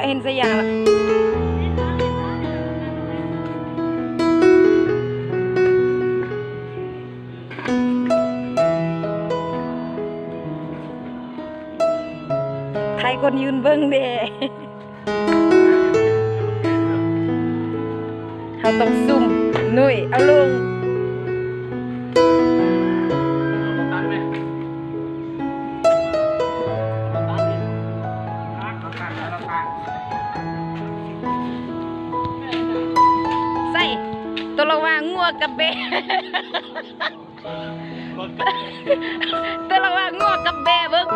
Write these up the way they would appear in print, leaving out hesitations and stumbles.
เห็นสักอย่างละไทยคนยืนเบิ้งเด้เขาต้องซุ่มนุ่ยเอาลงใส่ตัวระวังงัวกับเบตัวระวังงัวกับเบเบิ้ง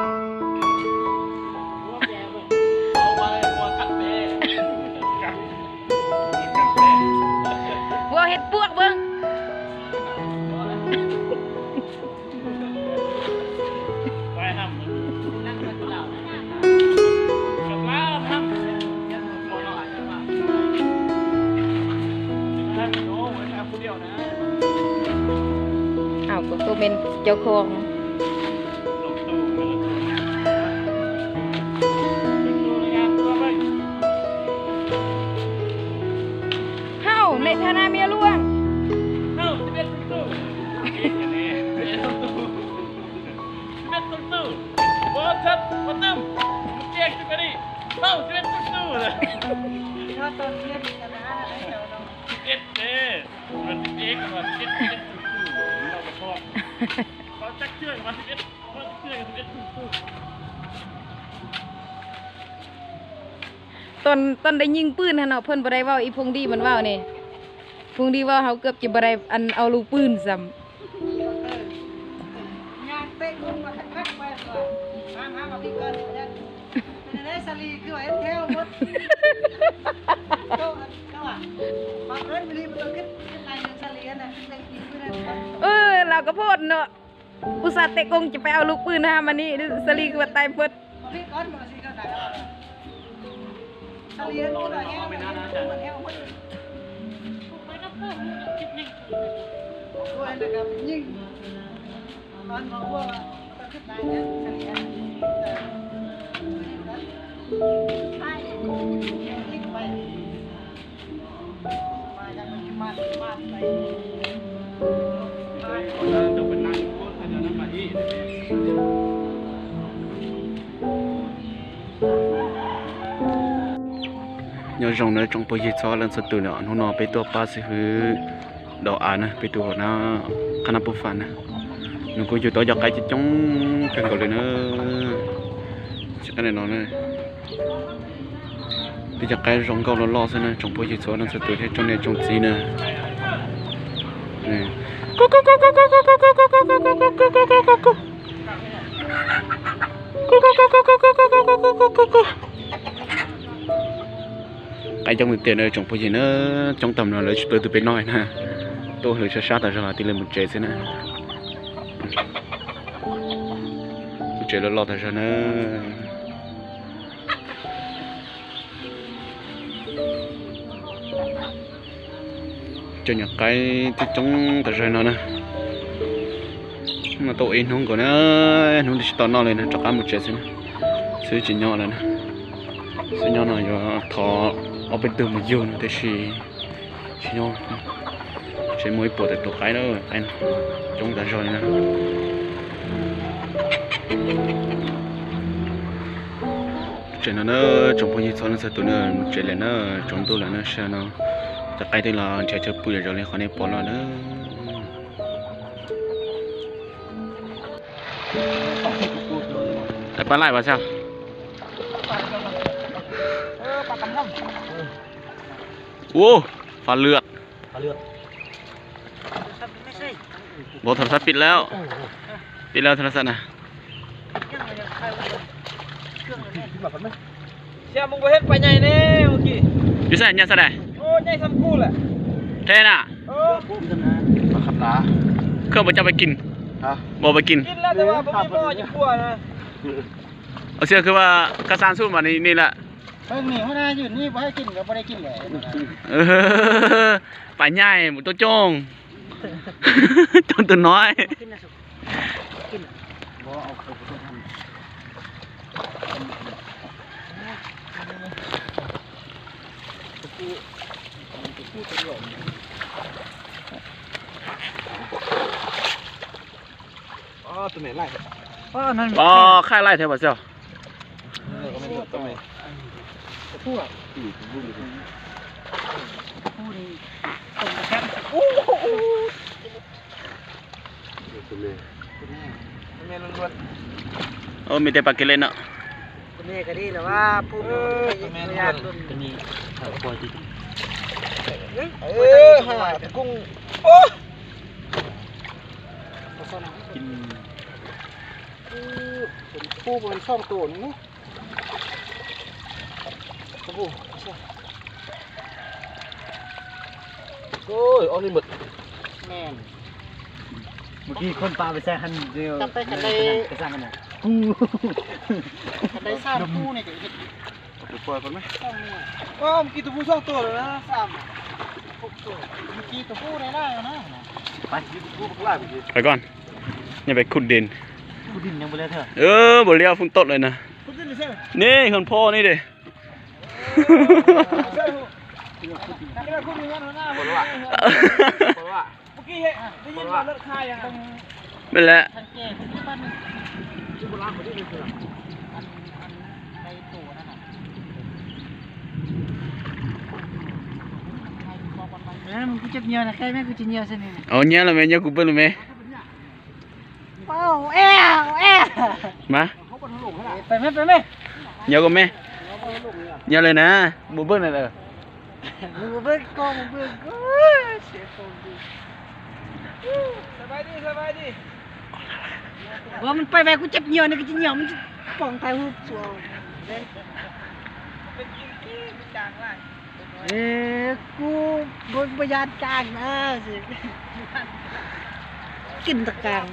วัวเห็ดปวกเบิ้งเอาก็ตัวเป็นเจ้าของเฮ้าในฐานะเมียหลวงเฮ้าจะเป็นตู้บอสชัดบอสน้ำเจ๊กจุกนี่เฮ้าจะเป็นตู้เลยถ้าตอนเรียนกันนะเอ็ดเด้มันเจ๊กกันเอ็ดเราก็ชอบเขาจักเชื่อมา11เขาเชื่อ11ตอนได้ยิงปืนฮะเนาะเพิ่นบ่ได้เว้าอีพงดีมันเว้านี่พงดีว่าเขาเกือบจะบ่ได้อันเอาลูกปืนซ้ำยางเตะลงมาคักๆไปก่อนหามาพี่เกินเป็นได้สลีคือว่าเอ็นเทลหมดก็ว่าบางเอิ้นบ่ดีมันต้องขึ้นลายสลีน่ะได้กินปืนนั่นเราก็โพดเนาะอุตส่าห์เตะกงจะไปเอาลูกปืนหามานี่สลีคือว่าตายเบิดพี่ก้อนมาสิก็ได้สลีนก็ได้แฮวมันแฮวหมดไปกับเพิ่นคิดนี่ด้วยนะครับยิ่งตอนบอกว่าต้องขึ้นได้เนี่ยสลีนใช่ลิงไปมาจากมันมาไปจะเป็นนางโคตรจะนั่งมาที่nhớ rong nữa trong bữa giờ lần sau từ nữa nó bị tua ba sẽ hư đậu ăn nè bị tua nó khana bù phản nè nó cũng chịu tối giặc cái chỉ chống cần cầu lên nữa chỉ cái này nó này bây giờ cái rong cầu nó lo xem nè trong bữa giờ lần sau từ thế trong này trong gì nè nè cái trong thực tiền ở trong phố gì nữa trong tầm nào lấy tôi từ bên nói nè tôi lấy sát là ra thì lên một chế thế nè một chế là lo thật ra nữa cho nhặt cái trong thật ra nó nè mà tôi in không có nữa nó đi tao nó lên cho cá một chế thế nèซื้อchỉ nhỏ này nèซื้อnhỏ này rồi thọเอาไปตื่นมาโยนแต่ชีโยนใช้มวยปวดแต่ตัวใครเนอะไอ้จงแต่จอยนะเจนเนอะจงพูดยิ่งซ้อนสักตัวเนอะเจนเลยเนอะจงตัวเลยเนอะใช่เนอะจะใครตัวเราจะเจอปุ๋ยจะเลยคนนี้ปอนเราเนอะแต่ปลาไหลวะเจ้าโอ้ฟ้าเลือดบอโทรศัพท์ปิดแล้วโทรศัพท์นะเชื่อมึงไปเฮ็ดไปใหญ่เน่เมื่อกี้อยู่ใส่ยังใส่ได้โอ้ใหญ่ซ้ำกูแหละเท่น่ะมาขับตาเครื่องมันจะไปกินบ่ไปกินแล้วแต่ว่าผมไม่บ่อยู่ขั้วนะเอาเชื่อคือว่ากระซานสู้มานี่แหละเพิ่งนี่เขาหน้ายืนนี่บ่ให้กินก็บ่ได้กินเลยป่าใหญ่หมูตัวโจงตัวน้อยบ่เอา อ๋อตัวไหนไล่ อ๋อนั่น อ๋อค่ายไล่เทวะเจ้า ก็ไม่รู้ตัวไหน พูด บุ้ง พูดนี่ตรงกัน ตัวนี้ตัวนี้ล้วน โอ้มีแต่ปลาเกล็ดเนาะ ตัวนี้ก็ดีแต่ว่าพูด ตัวนี้ ยาก ล้วน ตัวนี้ ปล่อยติด หากุ้ง กิน ปูมันช่องตัวนี่นะปู โอ้ยเอานี่หมด แม่น เมื่อกี้คนปลาไปแซ่หันเดียว จับไปกันได้ ไปสร้างกันไหน กันได้สามปูนี่ก็เห็ด ปล่อยก่อนไหม ช่องนี่ก็เมื่อกี้ตัวปูช่องตัวเลยนะสาม6ตัวเมื่อกี้ตัวปูได้นะ ไปยืดบุ้งไล่ไปดิ ไปก่อนอย่าไปขุดดิน ผู้ดินยังไม่ได้เถอะ บ่เลี้ยวฟุ้งต้นเลยนะ พูดได้ใช่ไหม นี่คนพ่อนี่เด้ ใช่ถ้าเราพูดอย่างนั้นหัวหน้า ปล่อยว่าปล่อยว่า เมื่อกี้เห็นได้ยินว่าเลิกคายยัง เป็นแหละ ทันแก่ที่บ้านนึง ชื่อโบราณเขาเรียกอะไร อันในตัวนั่นน่ะมึงกูจะเงียวนะใครแม่กูจะเงียวใช่ไหม เอาเนี้ยละแม่เนี้ยกูเปิ้ลละแม่ เอ้าแอ้แอ้ มา ไปไหมไปไหม เนี้ยก็แม่เนี้ยเลยนะบ่เบิ้ลนั่นเด้อ มึงเบิ่งกองมึงเบิ่งก็เสียคนดูสบายดีสบายดีว่ามันไปไปกูจับเงียวนะกูจะเงียวมันจะป่องตายหูสัวเป็นจริงที่จางไรกูบนพยานกลางนะสิกินตะกาง